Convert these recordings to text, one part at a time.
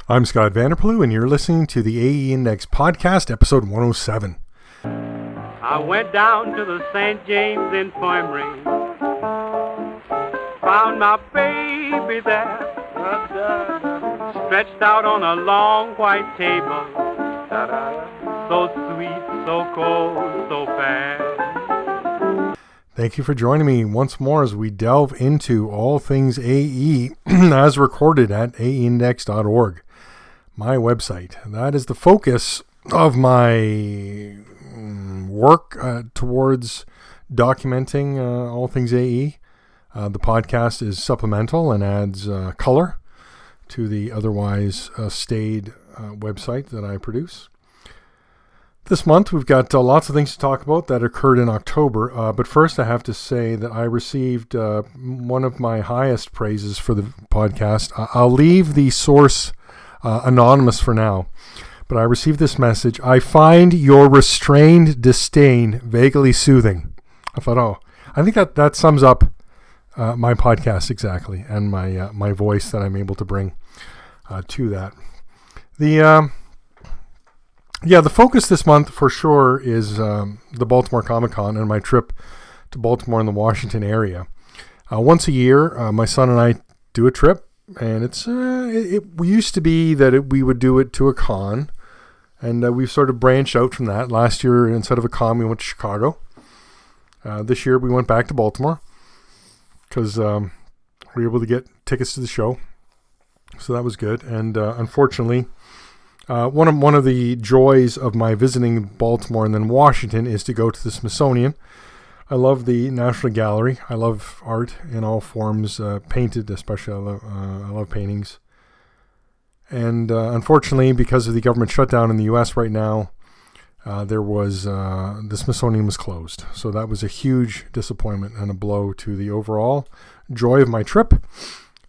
I'm Scott Vanderplu, and you're listening to the AE Index Podcast, episode 107. I went down to the St. James Infirmary, found my baby there, stretched out on a long white table, so sweet, so cold, so fast. Thank you for joining me once more as we delve into all things AE as recorded at aeindex.org, my website. That is the focus of my work towards documenting all things AE. The podcast is supplemental and adds color to the otherwise staid website that I produce. This month, we've got lots of things to talk about that occurred in October. But first, I have to say that I received one of my highest praises for the podcast. I'll leave the source anonymous for now. But I received this message: I find your restrained disdain vaguely soothing. I thought, I think that sums up my podcast exactly, and my voice that I'm able to bring to that. The focus this month for sure is the Baltimore Comic-Con and my trip to Baltimore and the Washington area. Once a year, my son and I do a trip, and it used to be that we would do it to a con, and we've sort of branched out from that. Last year, instead of a con, we went to Chicago. This year, we went back to Baltimore because we were able to get tickets to the show, so that was good. And unfortunately, one of the joys of my visiting Baltimore and then Washington is to go to the Smithsonian. I love the National Gallery. I love art in all forms, painted especially. I love paintings. And unfortunately, because of the government shutdown in the U.S. right now, the Smithsonian was closed. So that was a huge disappointment and a blow to the overall joy of my trip.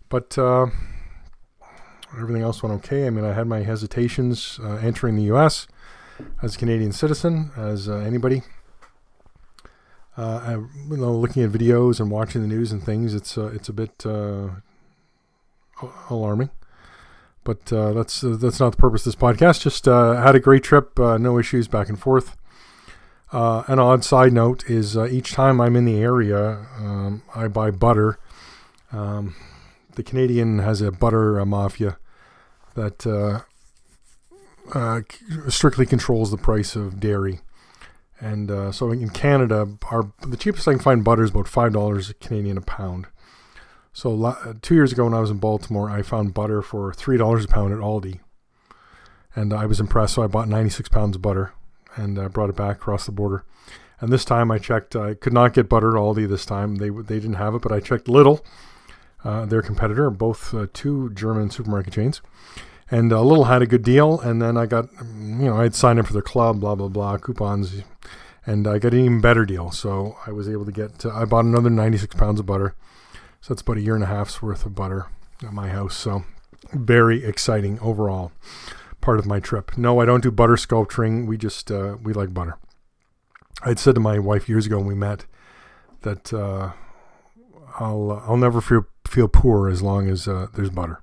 But everything else went okay. I mean, I had my hesitations entering the U.S. as a Canadian citizen, as anybody. Looking at videos and watching the news and things, it's a bit alarming. But that's not the purpose of this podcast. Just had a great trip, no issues back and forth. An odd side note is each time I'm in the area, I buy butter. The Canadian has a butter mafia that strictly controls the price of dairy. And so in Canada, the cheapest I can find butter is about $5 Canadian a pound. So 2 years ago when I was in Baltimore, I found butter for $3 a pound at Aldi. And I was impressed, so I bought 96 pounds of butter and brought it back across the border. And this time I checked, I could not get butter at Aldi this time. They didn't have it, but I checked Lidl, their competitor, both two German supermarket chains. And Lidl had a good deal, and then I got, I had signed up for their club, blah, blah, blah, coupons, and I got an even better deal. So I was able to I bought another 96 pounds of butter. So that's about a year and a half's worth of butter at my house. So very exciting overall part of my trip. No, I don't do butter sculpturing. We just, we like butter. I had said to my wife years ago when we met that I'll never feel poor as long as there's butter.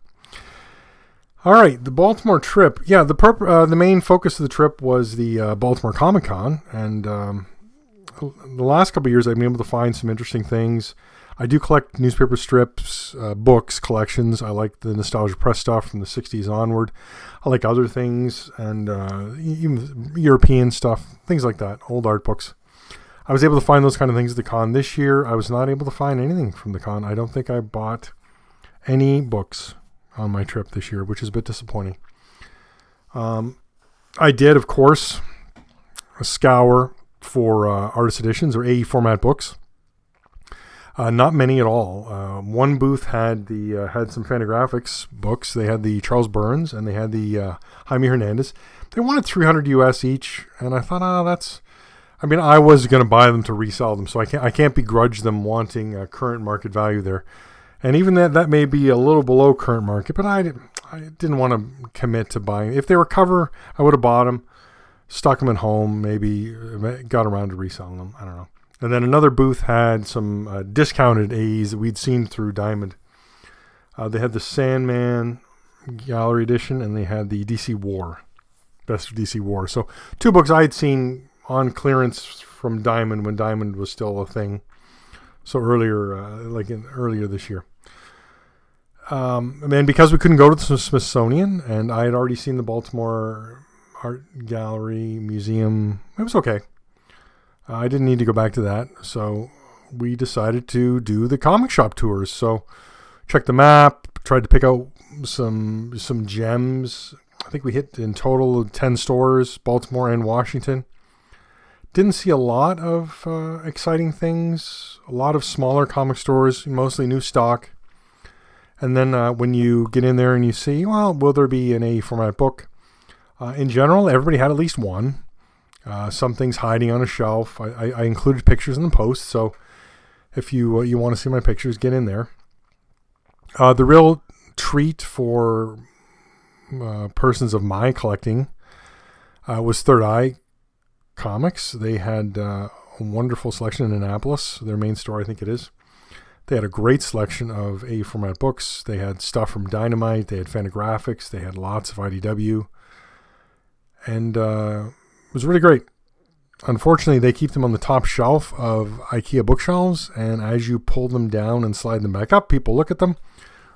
All right, the Baltimore trip. Yeah, the main focus of the trip was the Baltimore Comic-Con, and the last couple of years I've been able to find some interesting things. I do collect newspaper strips, books, collections. I like the Nostalgia Press stuff from the 60s onward. I like other things, and even European stuff, things like that, old art books. I was able to find those kind of things at the con. This year, I was not able to find anything from the con. I don't think I bought any books on my trip this year, which is a bit disappointing. I did, of course, scour for artist editions or AE format books. Not many at all. One booth had some Fantagraphics books. They had the Charles Burns and they had the Jaime Hernandez. They wanted $300 US each, and I thought, I was going to buy them to resell them, so I can't begrudge them wanting current market value there. And even that may be a little below current market, but I didn't want to commit to buying. If they were cover, I would have bought them, stuck them at home, maybe got around to reselling them. I don't know. And then another booth had some discounted AEs that we'd seen through Diamond. They had the Sandman Gallery edition, and they had the DC War, Best of DC War. So 2 books I had seen on clearance from Diamond when Diamond was still a thing. So earlier this year. And because we couldn't go to the Smithsonian, and I had already seen the Baltimore Art Gallery Museum, it was okay. I didn't need to go back to that, so we decided to do the comic shop tours. So checked the map, tried to pick out some gems. I think we hit in total 10 stores, Baltimore and Washington. Didn't see a lot of exciting things. A lot of smaller comic stores, mostly new stock. And then when you get in there and you see, well, will there be an A format book? In general, everybody had at least one. Some things hiding on a shelf. I included pictures in the post, so if you want to see my pictures, get in there. The real treat for persons of my collecting was Third Eye Comics. They had a wonderful selection in Annapolis, their main store, I think it is. They had a great selection of A format books. They had stuff from Dynamite. They had Fantagraphics. They had lots of IDW. And it was really great. Unfortunately, they keep them on the top shelf of IKEA bookshelves, and as you pull them down and slide them back up, people look at them,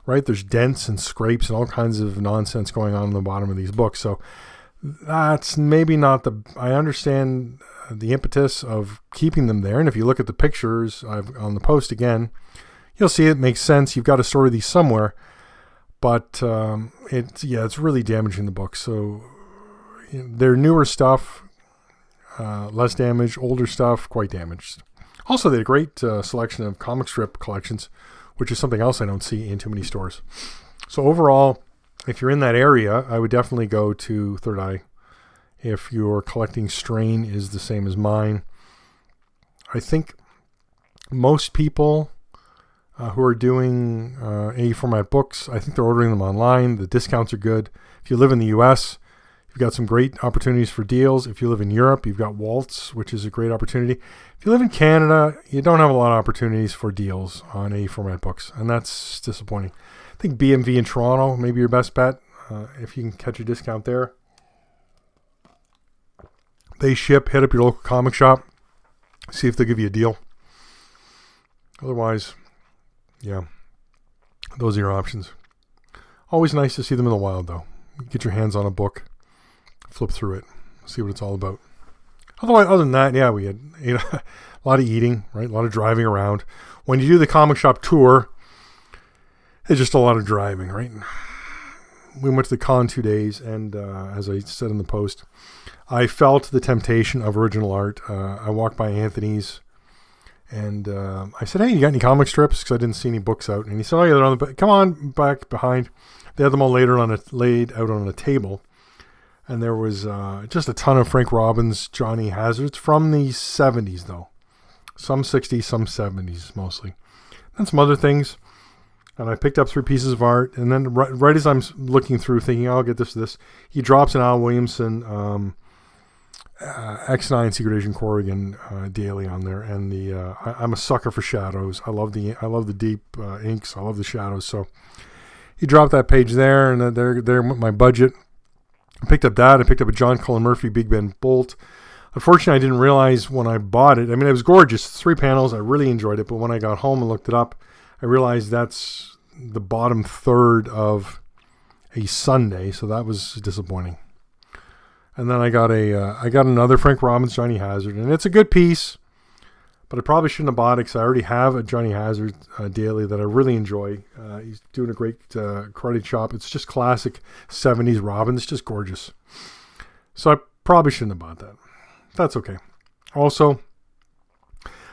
right? There's dents and scrapes and all kinds of nonsense going on the bottom of these books. So that's maybe not I understand the impetus of keeping them there, and if you look at the pictures on the post again, you'll see it makes sense. You've got to store these somewhere, but it's really damaging the book. So their newer stuff, less damaged, older stuff, quite damaged. Also, they had a great selection of comic strip collections, which is something else I don't see in too many stores. So overall, if you're in that area, I would definitely go to Third Eye. If your collecting strain is the same as mine, I think most people who are doing A format books, I think they're ordering them online. The discounts are good. If you live in the U.S., you've got some great opportunities for deals. If you live in Europe, you've got Waltz, which is a great opportunity. If you live in Canada, you don't have a lot of opportunities for deals on A format books, and that's disappointing. I think BMV in Toronto may be your best bet if you can catch a discount there. They ship, hit up your local comic shop, see if they'll give you a deal. Otherwise, yeah, those are your options. Always nice to see them in the wild, though. Get your hands on a book, flip through it, see what it's all about. Other than that, yeah, we had a lot of eating, right? A lot of driving around. When you do the comic shop tour, it's just a lot of driving, right? We went to the con 2 days, and as I said in the post, I felt the temptation of original art. I walked by Anthony's, and I said, "Hey, you got any comic strips?" Because I didn't see any books out. And he said, "Oh, yeah, they're on the come on back behind." They had them all laid out on a table, and there was just a ton of Frank Robbins, Johnny Hazards from the 70s, though. Some 60s, some 70s mostly, and some other things. And I picked up 3 pieces of art, and then right as I'm looking through, thinking, "I'll get this," he drops an Al Williamson X9 Secret Agent Corrigan daily on there, and I'm a sucker for shadows. I love the deep inks. I love the shadows. So he dropped that page there, and there went my budget. I picked up that. I picked up a John Cullen Murphy Big Ben Bolt. Unfortunately, I didn't realize when I bought it. I mean, it was gorgeous. 3 panels. I really enjoyed it. But when I got home and looked it up, I realized that's the bottom third of a Sunday, so that was disappointing. And then I got another Frank Robbins Johnny Hazard, and it's a good piece, but I probably shouldn't have bought it because I already have a Johnny Hazard daily that I really enjoy. He's doing a great karate chop. It's just classic 70s Robbins, just gorgeous. So I probably shouldn't have bought that. That's okay. Also,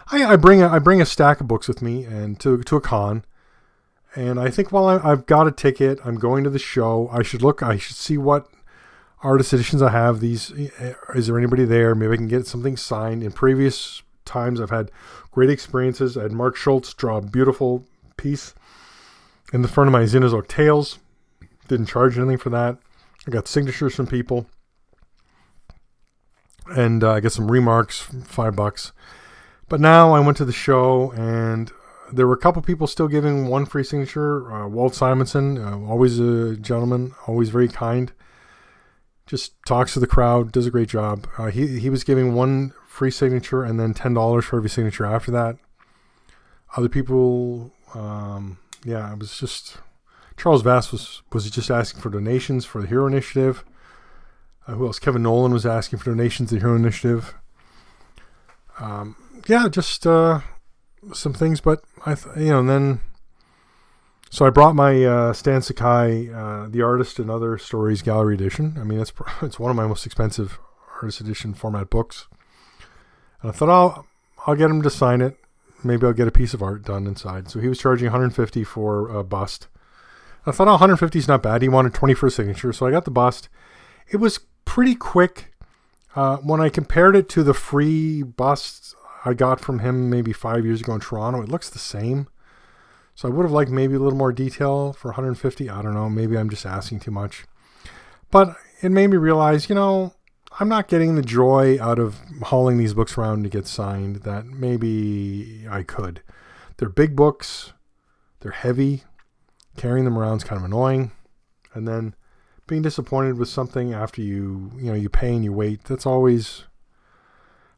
I bring a stack of books with me and to a con, and I think while I've got a ticket, I'm going to the show. I should see what artist editions I have. Is there anybody there? Maybe I can get something signed. In previous times, I've had great experiences. I had Mark Schultz draw a beautiful piece in the front of my Xenozoic Tales. Didn't charge anything for that. I got signatures from people, and I got some remarks, $5. But now I went to the show, and There were a couple people still giving one free signature. Walt Simonson, always a gentleman, always very kind. Just talks to the crowd, does a great job. He was giving one free signature and then $10 for every signature after that. Other people, it was just... Charles Vass was just asking for donations for the Hero Initiative. Who else? Kevin Nolan was asking for donations to the Hero Initiative. Just some things, but and then... So I brought my Stan Sakai, The Artist and Other Stories Gallery Edition. I mean, it's one of my most expensive Artist Edition format books. And I thought, I'll get him to sign it. Maybe I'll get a piece of art done inside. So he was charging $150 for a bust. I thought, $150 is not bad. He wanted $20 for a signature, so I got the bust. It was pretty quick. When I compared it to the free busts I got from him maybe 5 years ago in Toronto, it looks the same. So I would have liked maybe a little more detail for $150. I don't know. Maybe I'm just asking too much. But it made me realize, I'm not getting the joy out of hauling these books around to get signed that maybe I could. They're big books. They're heavy. Carrying them around is kind of annoying. And then being disappointed with something after you pay and you wait, that's always...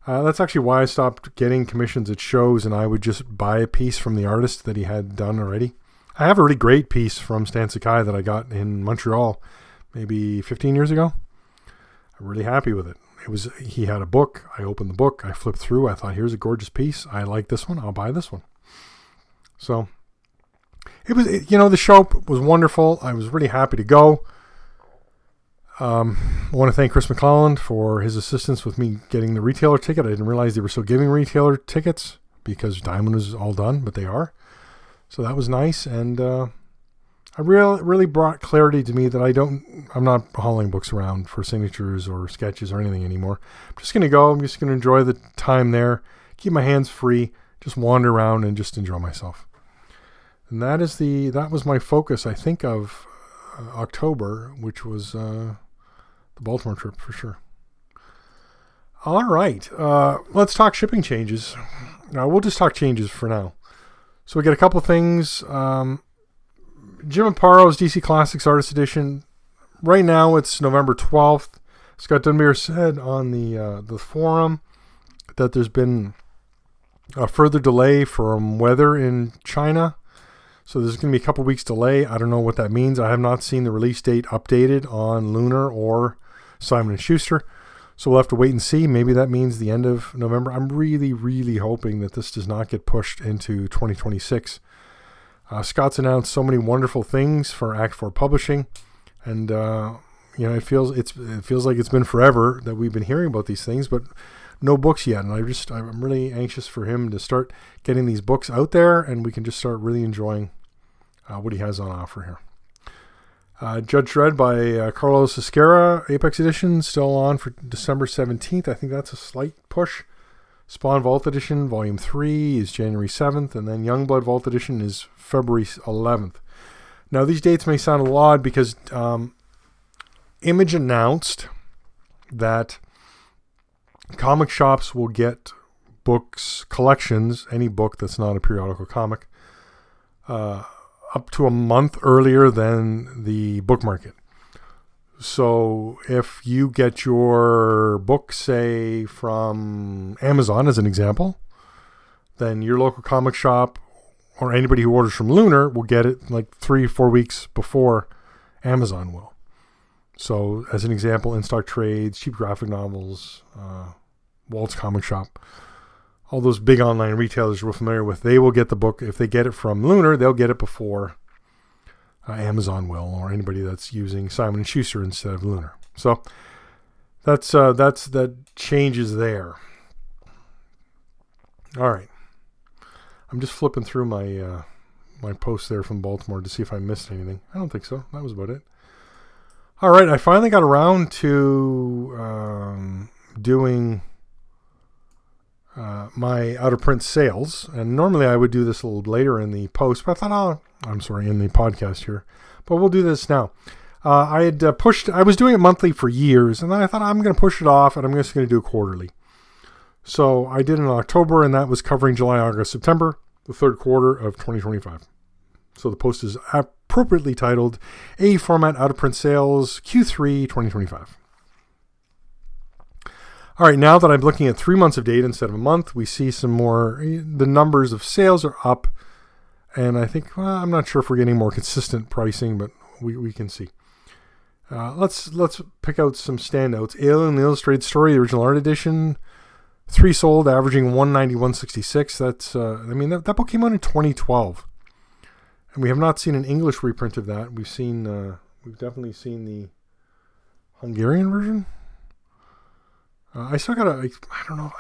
that's actually why I stopped getting commissions at shows, and I would just buy a piece from the artist that he had done already. I have a really great piece from Stan Sakai that I got in Montreal maybe 15 years ago. I'm really happy with it. He had a book. I opened the book. I flipped through. I thought, here's a gorgeous piece. I like this one. I'll buy this one. So it was, the show was wonderful. I was really happy to go. I want to thank Chris McClelland for his assistance with me getting the retailer ticket. I didn't realize they were still giving retailer tickets because Diamond was all done, but they are. So that was nice. And I really brought clarity to me that I'm not hauling books around for signatures or sketches or anything anymore. I'm just going to go. I'm just going to enjoy the time there, keep my hands free, just wander around and just enjoy myself. And that was my focus, I think, of October, which was the Baltimore trip for sure. All right. Let's talk shipping changes. Now, we'll just talk changes for now. So we got a couple things. Jim Amparo's DC Classics Artist Edition. Right now it's November 12th. Scott Dunbier said on the forum that there's been a further delay from weather in China. So there's going to be a couple weeks delay. I don't know what that means. I have not seen the release date updated on Lunar or Simon & Schuster. So we'll have to wait and see. Maybe that means the end of November. I'm really, really hoping that this does not get pushed into 2026. Scott's announced so many wonderful things for Act 4 Publishing. And, it feels like it's been forever that we've been hearing about these things, but no books yet. And I'm really anxious for him to start getting these books out there, and we can just start really enjoying what he has on offer here. Judge Dredd by Carlos Esquerra, Apex Edition, still on for December 17th. I think that's a slight push. Spawn Vault Edition, Volume 3 is January 7th, and then Youngblood Vault Edition is February 11th. Now, these dates may sound a little odd because Image announced that comic shops will get books, collections, any book that's not a periodical comic, up to a month earlier than the book market. So if you get your book, say, from Amazon as an example, then your local comic shop or anybody who orders from Lunar will get it like 3-4 weeks before Amazon will. So as an example, In-Stock Trades, Cheap Graphic Novels, Walt's Comic Shop, all those big online retailers we're familiar with, they will get the book. If they get it from Lunar, they'll get it before Amazon will, or anybody that's using Simon & Schuster instead of Lunar. So that changes there. All right. I'm just flipping through my my post there from Baltimore to see if I missed anything. I don't think so. That was about it. All right. I finally got around to doing my out of print sales, and normally I would do this a little later in the post, but I thought, in the podcast here, but we'll do this now. I had I was doing it monthly for years, and then I thought I'm going to push it off, and I'm just going to do it quarterly. So I did it in October, and that was covering July, August, September. the third quarter of 2025. So the post is appropriately titled AE Format Out of Print Sales Q3 2025. All right, now that I'm looking at 3 months of data instead of a month, we see some more, the numbers of sales are up. And I think, well, I'm not sure if we're getting more consistent pricing, but we can see. Let's pick out some standouts. Alien: The Illustrated Story, the original art edition, 3 sold, averaging 191.66. That's that book came out in 2012, and we have not seen an English reprint of that. We've definitely seen the Hungarian version. I still got I don't know.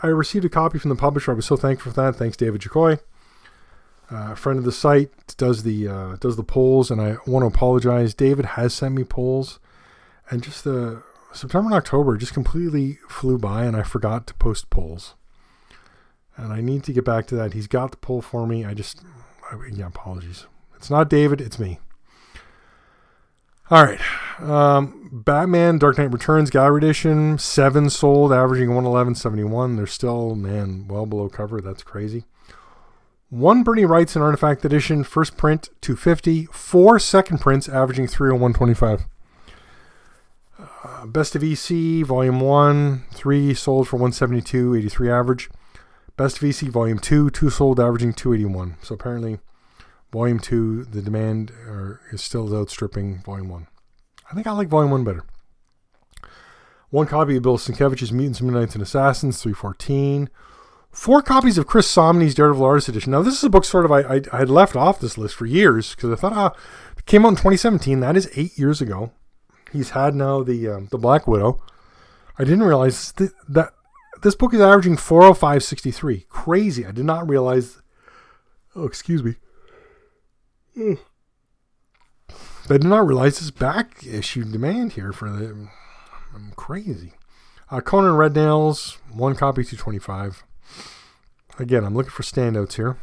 I received a copy from the publisher. I was so thankful for that. Thanks, David Jacoy. A friend of the site does the polls, and I want to apologize. David has sent me polls, and just the September and October just completely flew by, and I forgot to post polls. And I need to get back to that. He's got the poll for me. Apologies. It's not David, it's me. All right. Batman Dark Knight Returns Gallery Edition, 7 sold, averaging 111.71. They're still, well below cover. That's crazy. 1 Bernie Wrightson Artifact Edition, first print, $250. 4 second prints, averaging $301.25. Best of EC, Volume 1, 3 sold for $172.83 average. Best of EC, Volume 2, 2 sold, averaging $281. So apparently, Volume 2, the demand is still outstripping Volume 1. I think I like Volume 1 better. 1 copy of Bill Sienkiewicz's Mutants, Midnights, and Assassins, $314. 4 copies of Chris Somney's Daredevil Artist Edition. Now, this is a book sort of I had left off this list for years because I thought, it came out in 2017. That is 8 years ago. He's had now the Black Widow. I didn't realize that this book is averaging 405.63. Crazy. I did not realize. Oh, excuse me. I did not realize this back issue demand here for the. I'm crazy. Conan Red Nails, 1 copy, $225. Again, I'm looking for standouts here.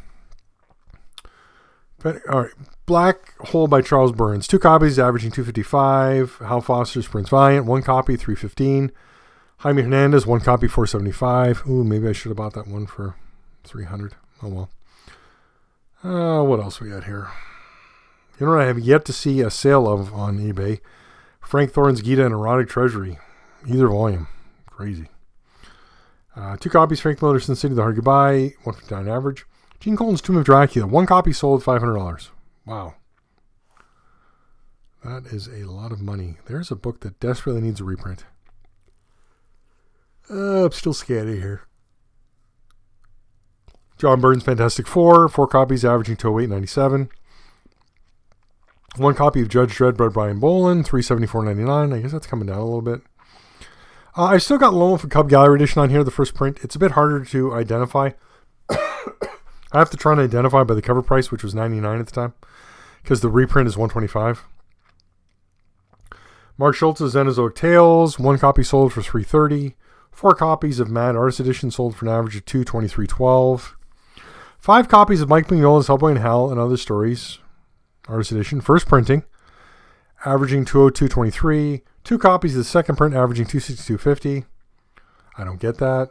But, all right. Black Hole by Charles Burns. 2 copies, averaging $255. Hal Foster's Prince Valiant, 1 copy, $315. Jaime Hernandez, 1 copy, $475. Ooh, maybe I should have bought that one for $300. Oh, well. What else we got here? You know what I have yet to see a sale of on eBay? Frank Thorne's Gita and Erotic Treasury. Either volume. Crazy. 2 copies, Frank Miller's Sin City, The Hard Goodbye, $159 average. Gene Colan's Tomb of Dracula, 1 copy sold, $500. Wow. That is a lot of money. There's a book that desperately needs a reprint. I'm still scanning here. John Byrne's Fantastic Four, 4 copies, averaging $208.97. 1 copy of Judge Dredd by Brian Boland, $374.99. I guess that's coming down a little bit. I've still got Lone Wolf and Cub Gallery Edition on here, the first print. It's a bit harder to identify. I have to try and identify by the cover price, which was $99 at the time, because the reprint is $125. Mark Schultz's Xenozoic Tales, 1 copy sold for $330. 4 copies of Mad Artist Edition sold for an average of $223.12. 5 copies of Mike Mignola's Hellboy in Hell and Other Stories, Artist Edition, first printing, averaging $202.23. 2 copies of the second print, averaging $262.50. I don't get that.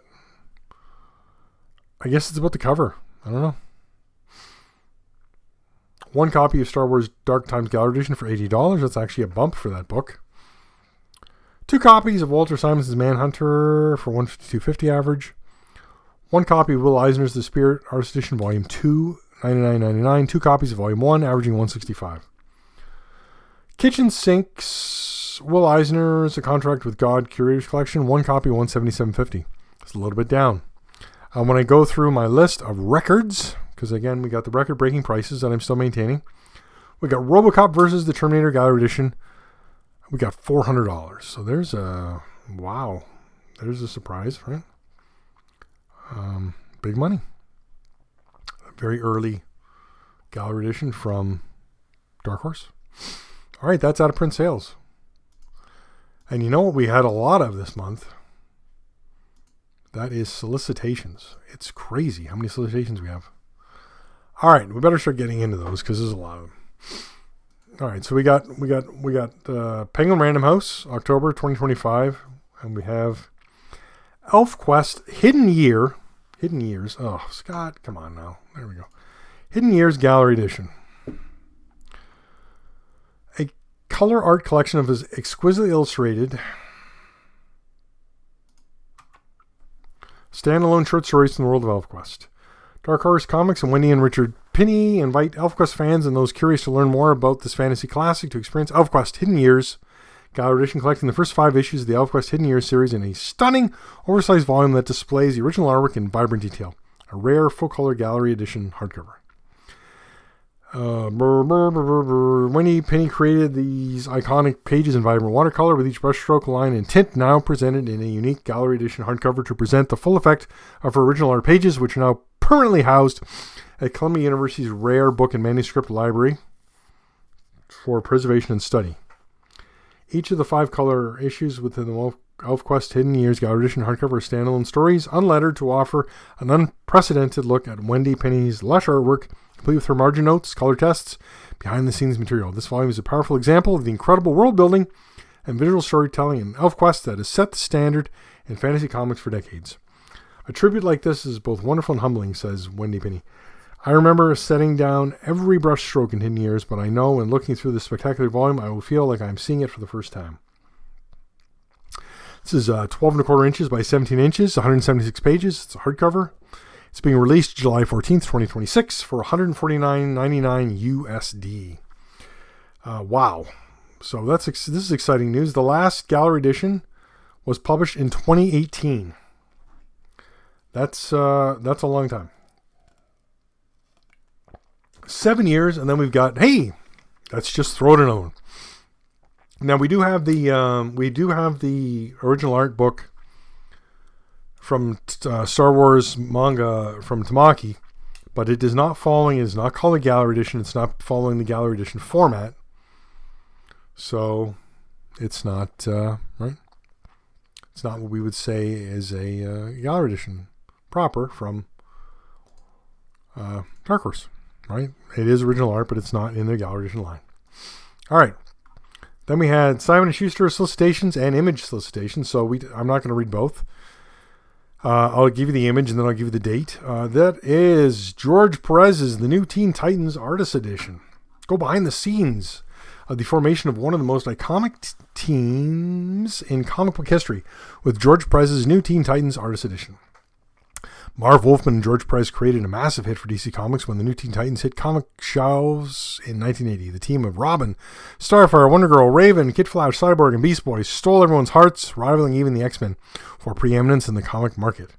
I guess it's about the cover. I don't know. 1 copy of Star Wars Dark Times Gallery Edition for $80. That's actually a bump for that book. 2 copies of Walter Simonson's Manhunter for $152.50 average. 1 copy of Will Eisner's The Spirit Artist Edition Volume 2, $99.99. 2 copies of Volume 1, averaging $165. Kitchen Sinks, Will Eisner's A Contract with God Curators Collection, 1 copy, $177.50. It's a little bit down. When I go through my list of records, because again, we got the record-breaking prices that I'm still maintaining. We got RoboCop versus the Terminator Gallery Edition. We got $400. So there's a, wow. There's a surprise, right? Big money. A very early Gallery Edition from Dark Horse. All right, that's out of print sales. And you know what we had a lot of this month? That is solicitations. It's crazy how many solicitations we have. All right, we better start getting into those because there's a lot of them. All right, so we got Penguin Random House, October 2025, and we have ElfQuest Hidden Years. Oh, Scott, come on now. There we go. Hidden Years Gallery Edition. A color art collection of his exquisitely illustrated standalone short stories from the world of ElfQuest. Dark Horse Comics and Wendy and Richard Pinney invite ElfQuest fans and those curious to learn more about this fantasy classic to experience ElfQuest Hidden Years Gallery Edition, collecting the first 5 issues of the ElfQuest Hidden Years series in a stunning, oversized volume that displays the original artwork in vibrant detail. A rare full-color Gallery Edition hardcover. Wendy Pinney created these iconic pages in vibrant watercolor with each brushstroke, line, and tint now presented in a unique Gallery Edition hardcover to present the full effect of her original art pages, which are now permanently housed at Columbia University's rare book and manuscript library for preservation and study. Each of the 5 color issues within the ElfQuest Hidden Years Gallery Edition hardcover are standalone stories, unlettered, to offer an unprecedented look at Wendy Pinney's lush artwork, complete with her margin notes, color tests, behind-the-scenes material. This volume is a powerful example of the incredible world building and visual storytelling in ElfQuest that has set the standard in fantasy comics for decades. A tribute like this is both wonderful and humbling, says Wendy Pinney. I remember setting down every brush stroke in Hidden Years, but I know in looking through this spectacular volume, I will feel like I'm seeing it for the first time. This is 12 1/4 inches by 17 inches, 176 pages. It's a hardcover. It's being released July 14th, 2026 for $149.99 USD. Wow. So this is exciting news. The last Gallery Edition was published in 2018. That's a long time. 7 years, and then we've got, hey, let's just throw it another one. Now we do have the original art book from Star Wars manga from Tamaki, but it is not called a Gallery Edition. It's not following the Gallery Edition format, so it's not right. It's not what we would say is a Gallery Edition proper from Dark Horse. Right? It is original art, but it's not in their Gallery Edition line. All right. Then we had Simon & Schuster solicitations and Image solicitations. So I'm not going to read both. I'll give you the image and then I'll give you the date. That is George Perez's The New Teen Titans Artist Edition. Go behind the scenes of the formation of one of the most iconic teams in comic book history with George Perez's New Teen Titans Artist Edition. Marv Wolfman and George Perez created a massive hit for DC Comics when the New Teen Titans hit comic shelves in 1980. The team of Robin, Starfire, Wonder Girl, Raven, Kid Flash, Cyborg, and Beast Boy stole everyone's hearts, rivaling even the X-Men for preeminence in the comic market.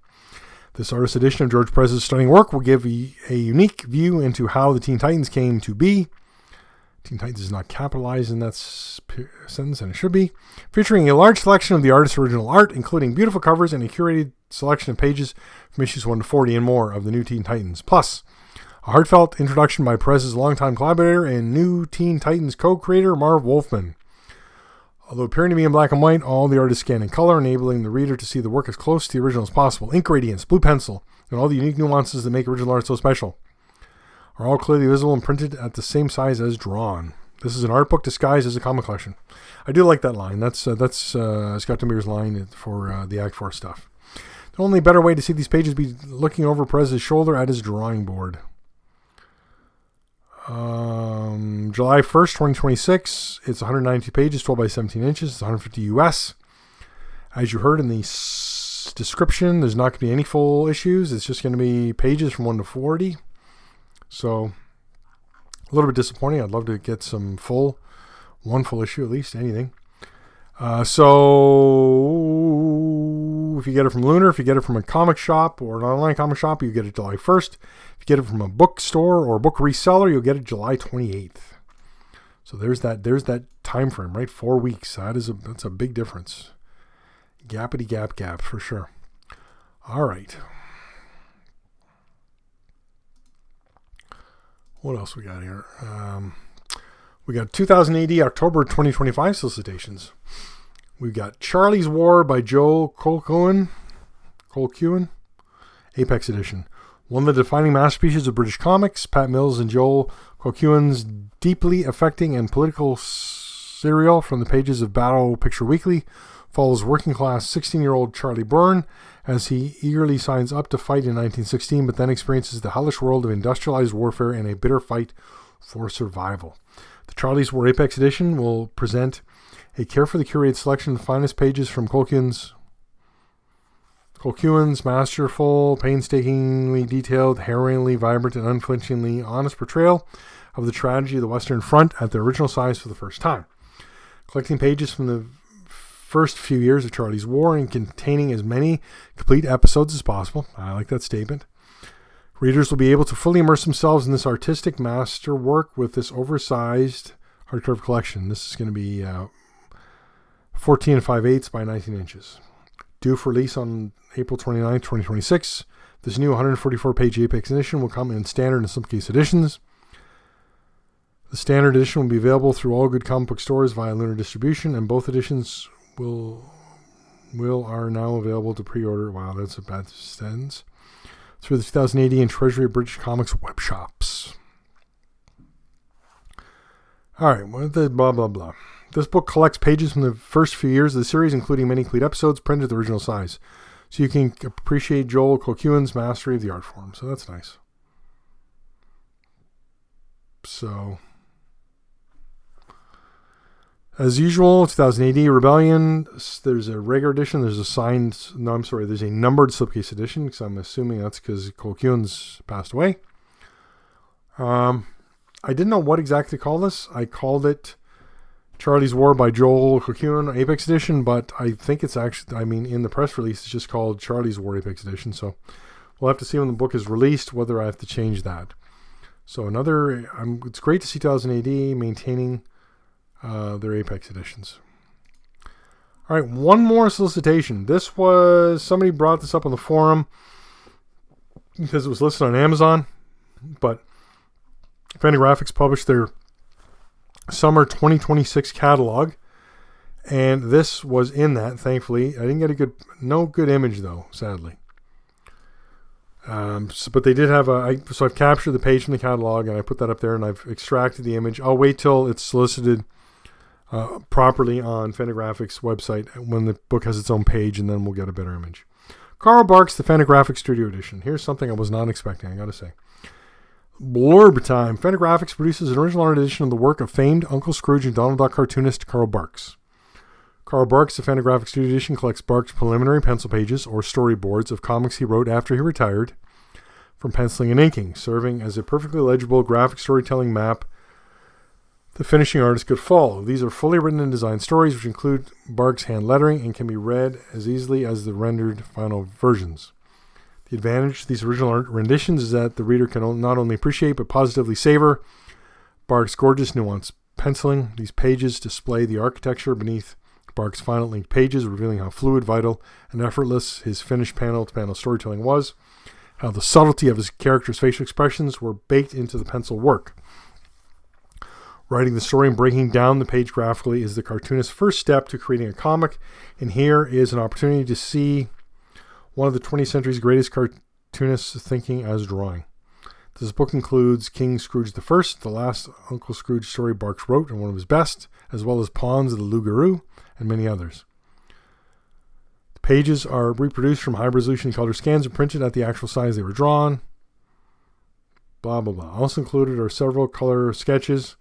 This artist edition of George Perez's stunning work will give a unique view into how the Teen Titans came to be. Teen Titans is not capitalized in that sentence, and it should be. Featuring a large selection of the artist's original art, including beautiful covers and a curated selection of pages from issues 1 to 40 and more of the New Teen Titans. Plus, a heartfelt introduction by Perez's longtime collaborator and New Teen Titans co-creator Marv Wolfman. Although appearing to be in black and white, all the art is scanned in color, enabling the reader to see the work as close to the original as possible. Ink gradients, blue pencil, and all the unique nuances that make original art so special are all clearly visible and printed at the same size as drawn. This is an art book disguised as a comic collection. I do like that line. That's Scott Demire's line for the Act 4 stuff. The only better way to see these pages be looking over Perez's shoulder at his drawing board. July 1st, 2026. It's 192 pages, 12 by 17 inches. It's 150 US. As you heard in the description, there's not going to be any full issues. It's just going to be pages from 1 to 40. So, a little bit disappointing. I'd love to get one full issue at least, anything. So, if you get it from Lunar, if you get it from a comic shop or an online comic shop, you get it July 1st. If you get it from a bookstore or a book reseller, you'll get it July 28th. So there's that time frame, right? 4 weeks. That's a big difference. Gappity gap for sure. All right. What else we got here? We got 2000 AD, October 2025 solicitations. We've got Charlie's War by Joe Colquhoun, Apex Edition. One of the defining masterpieces of British comics, Pat Mills and Joel Colquhoun's deeply affecting and political serial from the pages of Battle Picture Weekly follows working class 16-year-old Charlie Byrne as he eagerly signs up to fight in 1916, but then experiences the hellish world of industrialized warfare and a bitter fight for survival. The Charlie's War Apex edition will present a carefully curated selection of the finest pages from Colquhoun's masterful, painstakingly detailed, harrowingly vibrant, and unflinchingly honest portrayal of the tragedy of the Western Front at their original size for the first time. Collecting pages from the first few years of Charlie's War and containing as many complete episodes as possible. I like that statement. Readers will be able to fully immerse themselves in this artistic masterwork with this oversized hardcover collection. This is going to be 14 5/8 by 19 inches. Due for release on April 29, 2026. This new 144-page Apex edition will come in standard and slipcase editions. The standard edition will be available through all good comic book stores via Lunar Distribution, and both editions are now available to pre-order. Wow, that's a bad sentence. Through the 2080 and Treasury of British Comics web shops. All right, what the blah blah blah. This book collects pages from the first few years of the series, including many complete episodes printed at the original size, so you can appreciate Joel Colquhoun's mastery of the art form. So that's nice. So, as usual, 2080 Rebellion. There's a regular edition. There's a there's a numbered slipcase edition, because I'm assuming that's because Colquhoun's passed away. I didn't know what exactly to call this. I called it Charlie's War by Joel Colquhoun Apex Edition, but I think it's actually, in the press release, it's just called Charlie's War Apex Edition. So we'll have to see when the book is released whether I have to change that. So it's great to see 2080 maintaining their Apex editions. All right, one more solicitation. Somebody brought this up on the forum because it was listed on Amazon, but Fantagraphics published their summer 2026 catalog, and this was in that. Thankfully, I didn't get no good image though, sadly. But they did have so I've captured the page from the catalog and I put that up there, and I've extracted the image. I'll wait till it's solicited properly on Fantagraphics website when the book has its own page, and then we'll get a better image. Carl Barks, the Fantagraphics Studio Edition. Here's something I was not expecting, I gotta say. Blurb time. Fantagraphics produces an original art edition of the work of famed Uncle Scrooge and Donald Duck cartoonist Carl Barks. Carl Barks, the Fantagraphics Studio Edition, collects Barks' preliminary pencil pages or storyboards of comics he wrote after he retired from penciling and inking, serving as a perfectly legible graphic storytelling map the finishing artist could follow. These are fully written and designed stories, which include Barks' hand lettering and can be read as easily as the rendered final versions. The advantage to these original art renditions is that the reader can not only appreciate but positively savor Barks' gorgeous, nuanced penciling. These pages display the architecture beneath Barks' final inked pages, revealing how fluid, vital, and effortless his finished panel-to-panel storytelling was, how the subtlety of his characters' facial expressions were baked into the pencil work. Writing the story and breaking down the page graphically is the cartoonist's first step to creating a comic, and here is an opportunity to see one of the 20th century's greatest cartoonists thinking as drawing. This book includes King Scrooge I, the last Uncle Scrooge story Barks wrote and one of his best, as well as Pawns of the Loup-Garou and many others. The pages are reproduced from high-resolution color scans and printed at the actual size they were drawn. Blah, blah, blah. Also included are several color sketches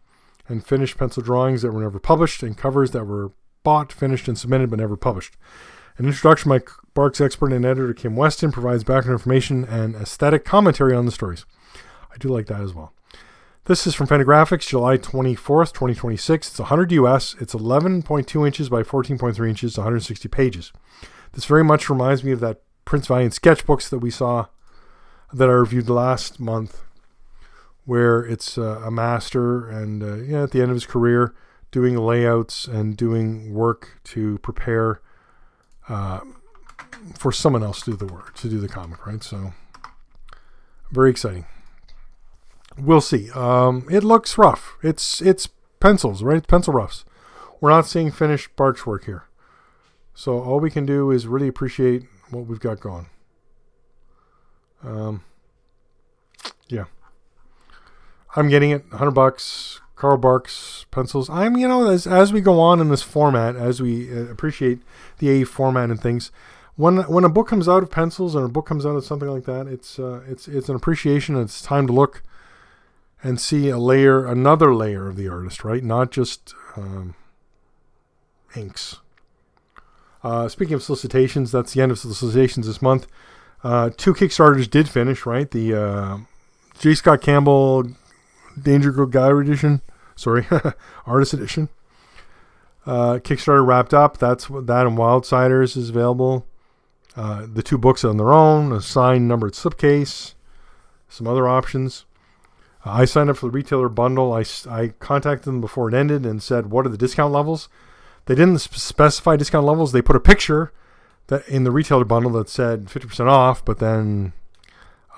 and finished pencil drawings that were never published, and covers that were bought, finished, and submitted but never published. An introduction by Barks expert and editor Kim Weston provides background information and aesthetic commentary on the stories. I do like that as well. This is from Fantagraphics, July 24th, 2026. It's 100 US. It's 11.2 inches by 14.3 inches, 160 pages. This very much reminds me of that Prince Valiant sketchbooks that we saw, that I reviewed last month, where it's a master and at the end of his career doing layouts and doing work to prepare for someone else to do the work, to do the comic, right? So very exciting. We'll see. It looks rough. It's pencils, right? It's pencil roughs. We're not seeing finished Barks work here. So all we can do is really appreciate what we've got going. Yeah. I'm getting it. $100. Carl Barks pencils. As we go on in this format, as we appreciate the AE format and things, when a book comes out of pencils or a book comes out of something like that, it's an appreciation. It's time to look and see another layer of the artist, right? Not just inks. Speaking of solicitations, that's the end of solicitations this month. 2 Kickstarters did finish, right? The J. Scott Campbell Danger Girl Gallery Edition, Artist Edition. Kickstarter wrapped up. That and Wildsiders is available. The 2 books on their own, a signed numbered slipcase, some other options. I signed up for the retailer bundle. I contacted them before it ended and said, what are the discount levels? They didn't specify discount levels. They put a picture that in the retailer bundle that said 50% off, but then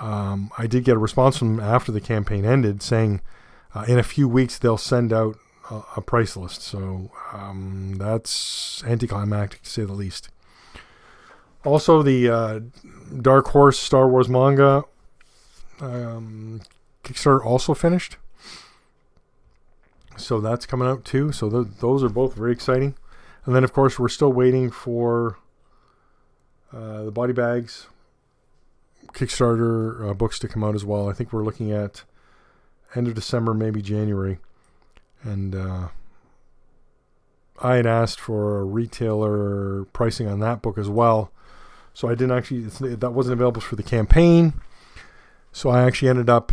I did get a response from them after the campaign ended saying in a few weeks they'll send out a price list. So that's anticlimactic to say the least. Also, the Dark Horse Star Wars manga Kickstarter also finished. So that's coming out too. So those are both very exciting. And then, of course, we're still waiting for the Body Bags Kickstarter books to come out as well. I think we're looking at end of December, maybe January. And I had asked for a retailer pricing on that book as well. So I didn't actually, that wasn't available for the campaign. So I actually ended up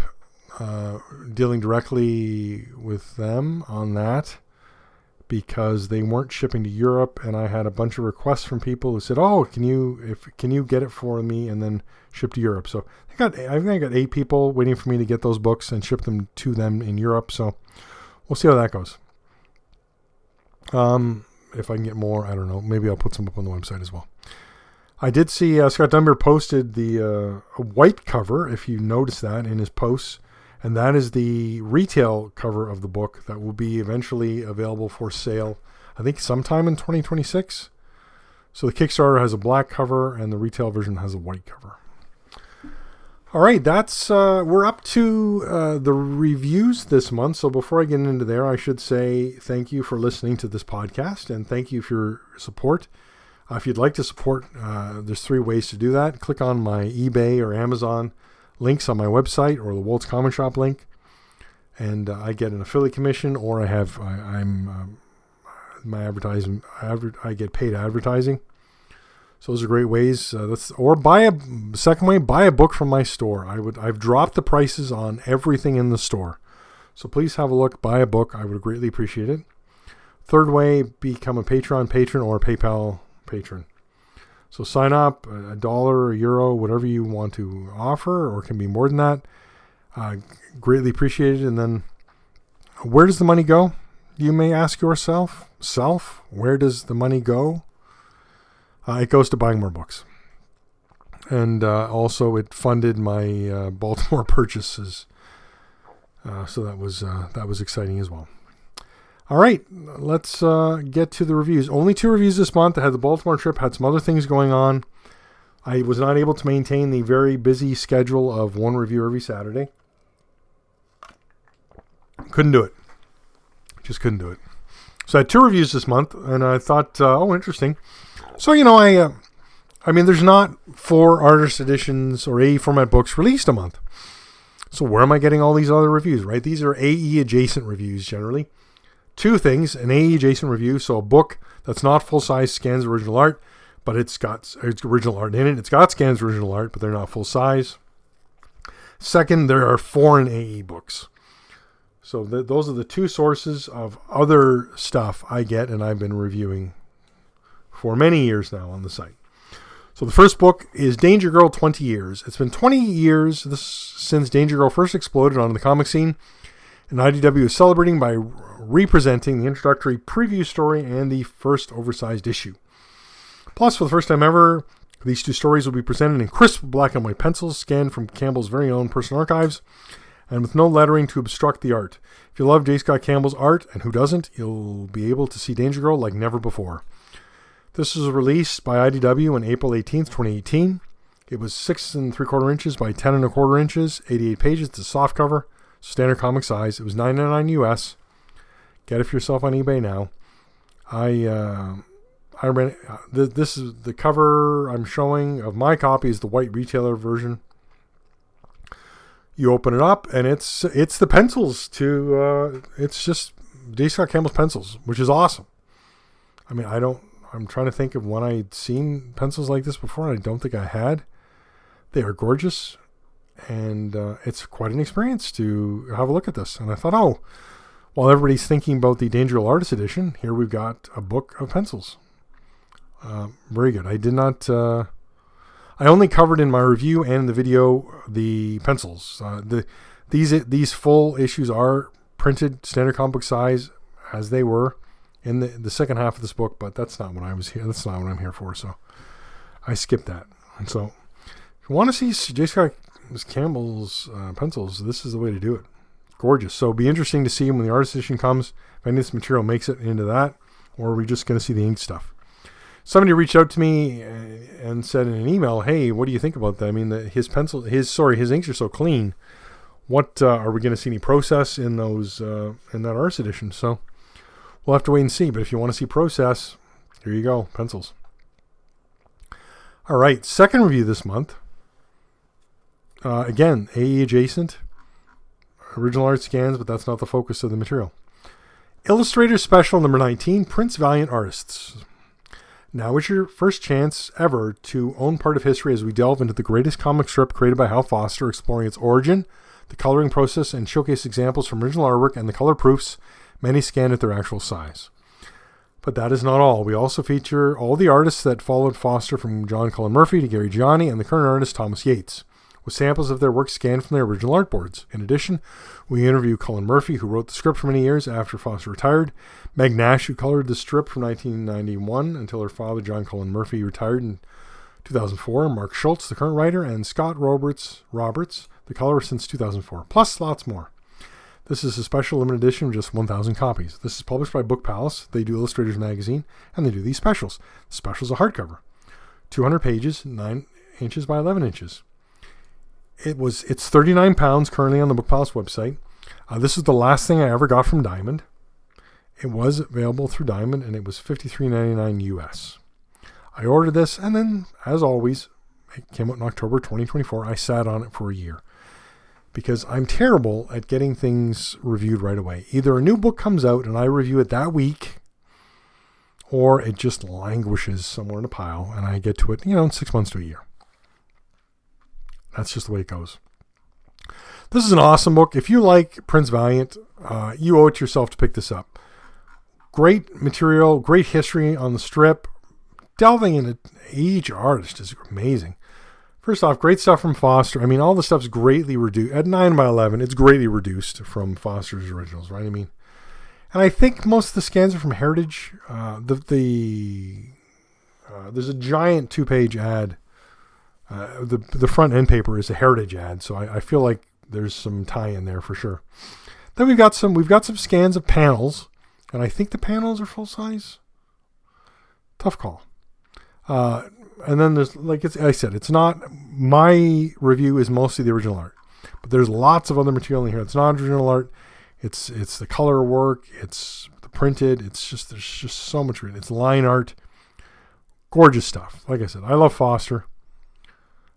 dealing directly with them on that because they weren't shipping to Europe, and I had a bunch of requests from people who said, "Oh, can you get it for me and then ship to Europe?" So I think I got 8 people waiting for me to get those books and ship them to them in Europe. So we'll see how that goes. If I can get more, I don't know. Maybe I'll put some up on the website as well. I did see Scott Dunbar posted the white cover, if you notice that in his posts. And that is the retail cover of the book that will be eventually available for sale, I think sometime in 2026. So the Kickstarter has a black cover and the retail version has a white cover. All right, that's we're up to the reviews this month. So before I get into there, I should say thank you for listening to this podcast and thank you for your support. If you'd like to support, there's 3 ways to do that. Click on my eBay or Amazon links on my website or the Wolt's Comic Shop link, and I get an affiliate commission, or my advertising. I get paid advertising. So those are great ways. Buy a book from my store. I've dropped the prices on everything in the store, so please have a look. Buy a book. I would greatly appreciate it. Third way, become a Patreon patron or a PayPal patron. So sign up, $1, €1, whatever you want to offer, or it can be more than that. Greatly appreciated. And then where does the money go? You may ask yourself, where does the money go? It goes to buying more books. And also it funded my Baltimore purchases. So that was exciting as well. All right, let's get to the reviews. Only 2 reviews this month. I had the Baltimore trip, had some other things going on. I was not able to maintain the very busy schedule of 1 review every Saturday. Couldn't do it. Just couldn't do it. So I had 2 reviews this month, and I thought, interesting. So, there's not 4 artist editions or AE format books released a month. So where am I getting all these other reviews, right? These are AE adjacent reviews generally. 2 things, an AE adjacent review, so a book that's not full-size scans original art, but it's original art in it. It's got scans original art, but they're not full-size. Second, there are foreign AE books. So those are the 2 sources of other stuff I get and I've been reviewing for many years now on the site. So the first book is Danger Girl 20 Years. It's been 20 years since Danger Girl first exploded onto the comic scene, and IDW is celebrating by representing the introductory preview story and the first oversized issue. Plus, for the first time ever, these 2 stories will be presented in crisp black and white pencils scanned from Campbell's very own personal archives and with no lettering to obstruct the art. If you love J. Scott Campbell's art, and who doesn't, you'll be able to see Danger Girl like never before. This was released by IDW on April 18th, 2018. It was 6 3/4 inches by 10 1/4 inches, 88 pages. It's a soft cover, standard comic size. It was $9.99 US. Get it for yourself on eBay now. I ran this is the cover I'm showing of my copy is the white retailer version. You open it up and it's the pencils to it's just D. Scott Campbell's pencils, which is awesome. I mean, I'm trying to think of when I'd seen pencils like this before, and I don't think I had. They are gorgeous, and it's quite an experience to have a look at this. And I thought, oh, while everybody's thinking about the Dangerous Artist Edition, here we've got a book of pencils. Very good. I did not. I only covered in my review and in the video the pencils. These full issues are printed standard comic book size as they were in the second half of this book, but that's not what I was here. That's not what I'm here for. So I skipped that. And so if you want to see J. Scott Campbell's pencils, this is the way to do it. Gorgeous. So it'll be interesting to see when the artist edition comes, if any of this material makes it into that, or are we just going to see the ink stuff? Somebody reached out to me and said in an email, "Hey, what do you think about that? I mean, his inks are so clean. What are we going to see any process in those in that artist edition?" So we'll have to wait and see. But if you want to see process, here you go, pencils. All right, second review this month. Again, AE adjacent, original art scans, but that's not the focus of the material. Illustrator Special number 19, Prince Valiant Artists. Now is your first chance ever to own part of history as we delve into the greatest comic strip created by Hal Foster, exploring its origin, the coloring process, and showcase examples from original artwork and the color proofs, many scanned at their actual size. But that is not all. We also feature all the artists that followed Foster, from John Cullen Murphy to Gary Gianni and the current artist Thomas Yates, with samples of their work scanned from their original artboards. In addition, we interview Cullen Murphy, who wrote the script for many years after Foster retired, Meg Nash, who colored the strip from 1991 until her father, John Cullen Murphy, retired in 2004, Mark Schultz, the current writer, and Scott Roberts, the colorer since 2004, plus lots more. This is a special limited edition of just 1,000 copies. This is published by Book Palace. They do Illustrators Magazine, and they do these specials. The special's a hardcover, 200 pages, 9 inches by 11 inches. It's £39 currently on the Book Palace website. This is the last thing I ever got from Diamond. It was available through Diamond, and it was $53.99 US. I ordered this, and then, as always, it came out in October 2024. I sat on it for a year because I'm terrible at getting things reviewed right away. Either a new book comes out and I review it that week, or it just languishes somewhere in a pile, and I get to it, in 6 months to a year. That's just the way it goes. This is an awesome book. If you like Prince Valiant, you owe it to yourself to pick this up. Great material, great history on the strip. Delving into each artist is amazing. First off, great stuff from Foster. I mean, all the stuff's greatly reduced. At 9x11, it's greatly reduced from Foster's originals, right? I mean, and I think most of the scans are from Heritage. There's a giant 2-page ad. The front end paper is a Heritage ad, so I feel like there's some tie-in there for sure. Then we've got some scans of panels, and I think the panels are full size. Tough call. And then there's, like I said, it's not, my review is mostly the original art, but there's lots of other material in here. It's not original art. It's the color work. It's the printed. There's just so much. It's line art. Gorgeous stuff. Like I said, I love Foster.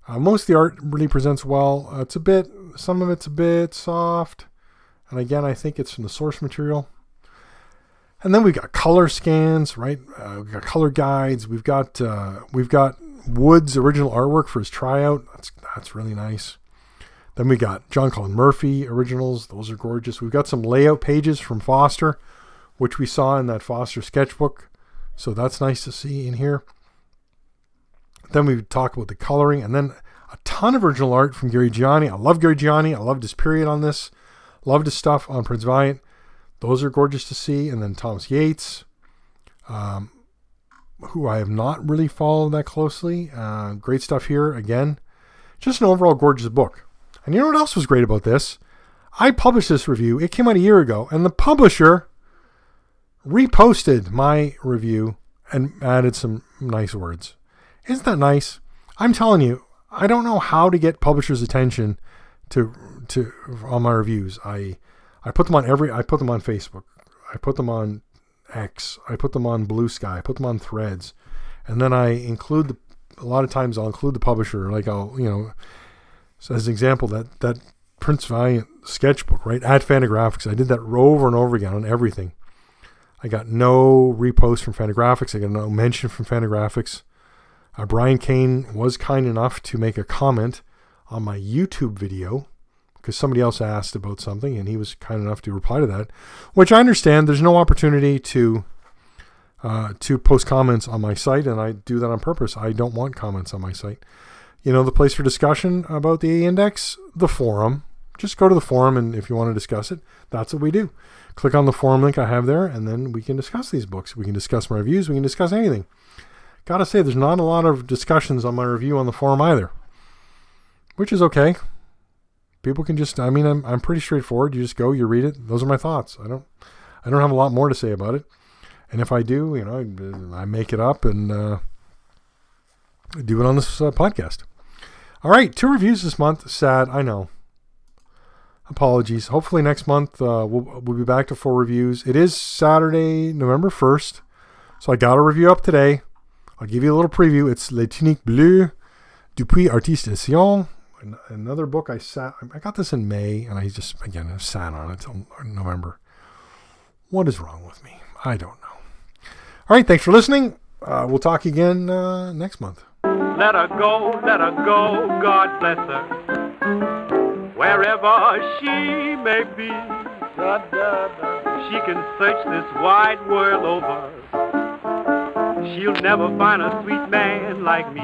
Most of the art really presents well. Some of it's a bit soft. And again, I think it's from the source material. And then we've got color scans, right? We've got color guides. We've got Wood's original artwork for his tryout. That's really nice. Then we got John Cullen Murphy originals. Those are gorgeous. We've got some layout pages from Foster, which we saw in that Foster sketchbook. So that's nice to see in here. Then we talk about the coloring, and then a ton of original art from Gary Gianni. I love Gary Gianni. I loved his period on this. Loved his stuff on Prince Valiant. Those are gorgeous to see. And then Thomas Yates, who I have not really followed that closely. Great stuff here. Again, just an overall gorgeous book. And you know what else was great about this? I published this review. It came out a year ago, and the publisher reposted my review and added some nice words. Isn't that nice? I'm telling you, I don't know how to get publishers' attention to on my reviews. I put them on Facebook. I put them on X, I put them on Blue Sky, I put them on Threads, and then I include a lot of times I'll include the publisher, like so as an example, that Prince Valiant sketchbook, right, at Fantagraphics, I did that over and over again on everything. I got no repost from Fantagraphics, I got no mention from Fantagraphics. Brian Kane was kind enough to make a comment on my YouTube video, because somebody else asked about something, and he was kind enough to reply to that, which I understand. There's no opportunity to post comments on my site, and I do that on purpose. I don't want comments on my site. The place for discussion about the AE Index, the forum. Just go to the forum, and if you want to discuss it, that's what we do. Click on the forum link I have there, and then we can discuss these books. We can discuss my reviews. We can discuss anything. Gotta say, there's not a lot of discussions on my review on the forum either, which is okay. People can just, I'm pretty straightforward. You just go, you read it. Those are my thoughts. I don't have a lot more to say about it. And if I do, I make it up and do it on this podcast. All right, 2 reviews this month. Sad, I know. Apologies. Hopefully next month we'll be back to 4 reviews. It is Saturday, November 1st, so I got a review up today. I'll give you a little preview. It's Les Tuniques Bleues, Dupuis Artiste Edition. Another book I got this in May, and I sat on it until November. What is wrong with me? I don't know. All right, thanks for listening. We'll talk again next month. Let her go, God bless her. Wherever she may be, she can search this wide world over. She'll never find a sweet man like me.